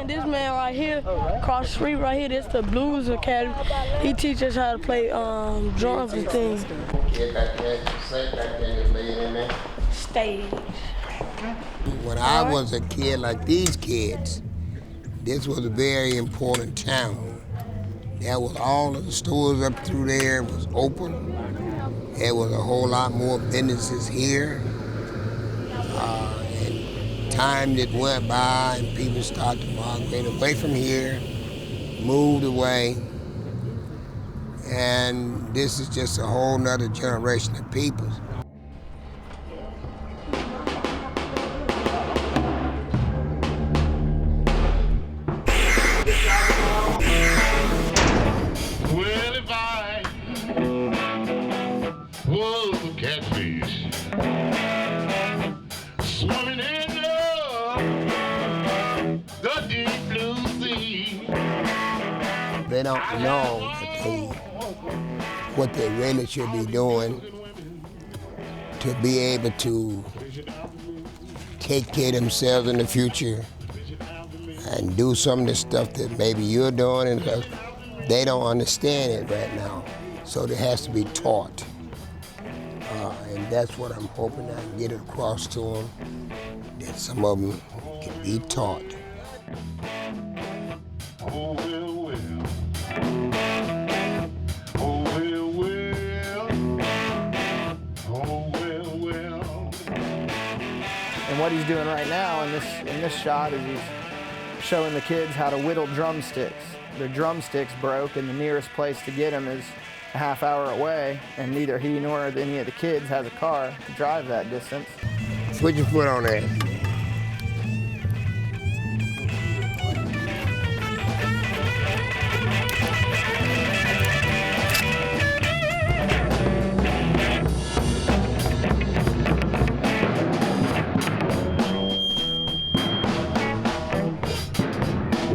this man right here, across the street right here, this the Blues Academy. He teaches us how to play drums and things. Get back there, sit back there, just lay it in there. Stage. When I was a kid like these kids, this was a very important town. There was all of the stores up through there was open. There was a whole lot more businesses here. And time that went by and people started to migrate away from here, moved away. And this is just a whole nother generation of people. Well, if I was a catfish swimming in the deep blue sea. They don't know what they really should be doing to be able to take care of themselves in the future and do some of the stuff that maybe you're doing, and they don't understand it right now. So it has to be taught. And that's what I'm hoping I can get across to them, that some of them can be taught. Oh, well, well. Oh, well, well. Oh, well, well. And what he's doing right now in this shot is he's showing the kids how to whittle drumsticks. Their drumsticks broke, and the nearest place to get them is a half hour away, and neither he nor any of the kids has a car to drive that distance. Put your foot on that.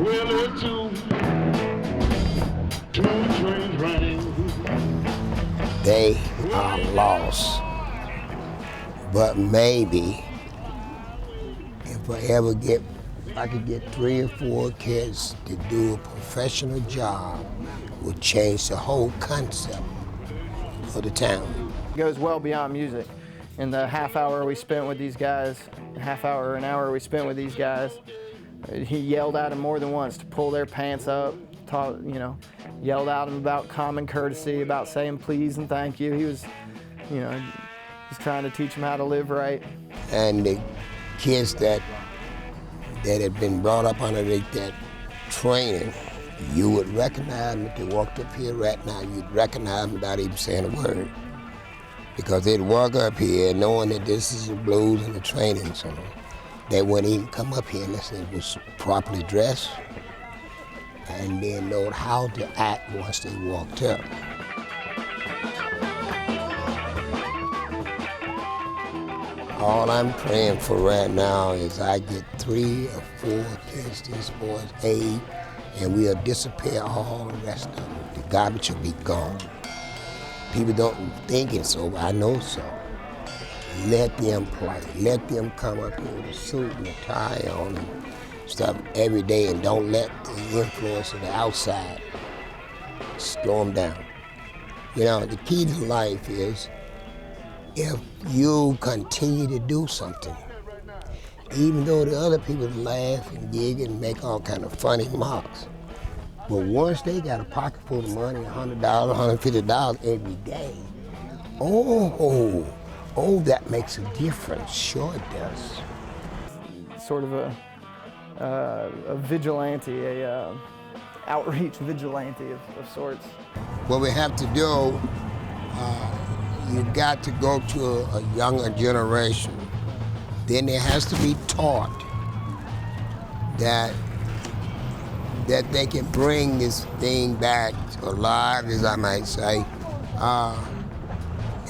Well, there's two trains running. They are lost. But maybe if I could get 3 or 4 kids to do a professional job, would change the whole concept of the town. It goes well beyond music. In the half hour we spent with these guys, an hour we spent with these guys, he yelled at them more than once to pull their pants up, yelled at them about common courtesy, about saying please and thank you. He was, he's trying to teach them how to live right. And the kids that had been brought up underneath that training, you would recognize them if they walked up here right now. You'd recognize them without even saying a word. Because they'd walk up here knowing that this is the blues and the training center. They wouldn't even come up here unless they was properly dressed and then know how to act once they walked up. All I'm praying for right now is I get 3 or 4 kids this boy's age, and we'll disappear all the rest of them. The garbage will be gone. People don't think it so, but I know so. Let them play. Let them come up here with a suit and a tie on and stuff every day, and don't let the influence of the outside slow them down. The key to life is if you continue to do something, even though the other people laugh and gig and make all kind of funny remarks, but once they got a pocket full of money, $100, $150 every day, that makes a difference. Sure it does. Sort of a vigilante, a outreach vigilante of sorts. What we have to do, you've got to go to a younger generation. Then there has to be taught that they can bring this thing back alive, as I might say,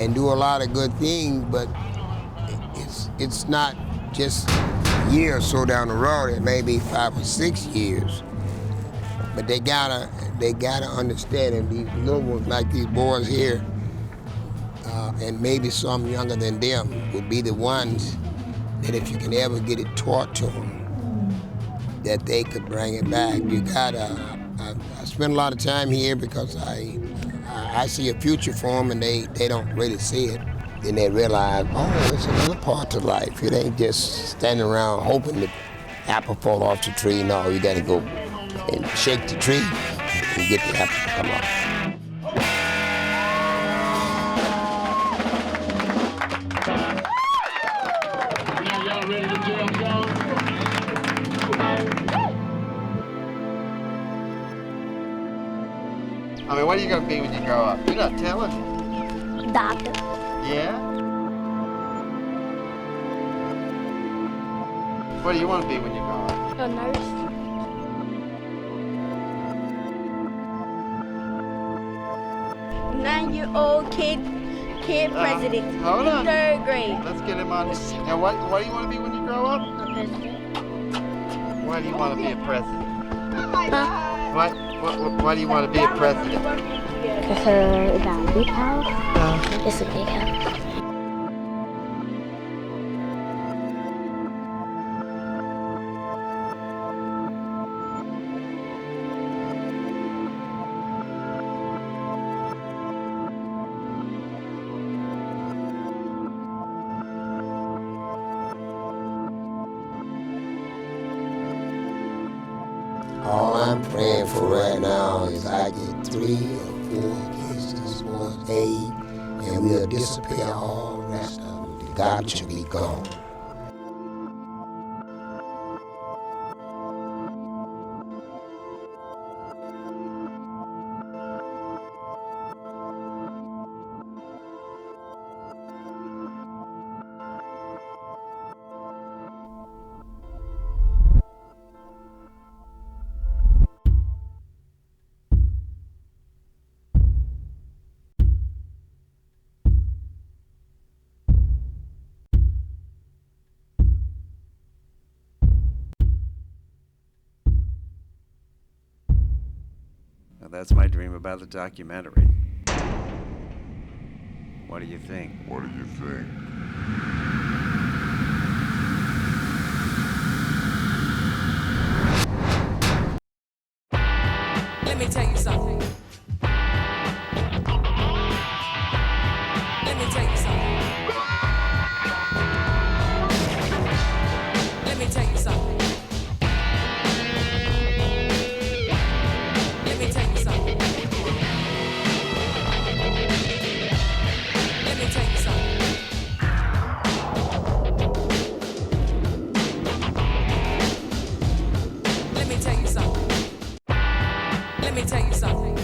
and do a lot of good things, but it's not just a year or so down the road. It may be 5 or 6 years, but they gotta understand, and these little ones like these boys here, and maybe some younger than them, would be the ones that if you can ever get it taught to them, that they could bring it back. You gotta. I spend a lot of time here because I see a future for them, and they don't really see it. Then they realize, oh, it's another part to life. It ain't just standing around hoping the apple fall off the tree. No, you gotta go and shake the tree and get the apple to come off. Y'all ready to jam down? I mean, what are you gonna be when you grow up? You're not telling. Doctor. Yeah? What do you want to be when you grow up? A nurse. 9-year-old kid president. Hold on. Third grade. Let's get him on. And what do you want to be when you grow up? A president. Why do you want to be a president? Huh? Why do you want to be a president? Because it's a big house. It's a big house. All I'm praying for right now is I get 3 or 4 kids this boys 8, and we'll disappear all the rest of them. The garbage will be gone. Now that's my dream about the documentary. What do you think? What do you think? Let me tell you something. Let me tell you something. Let me tell you something. Let me tell you something. Let me tell you something. Let me tell you something. Let me tell you something.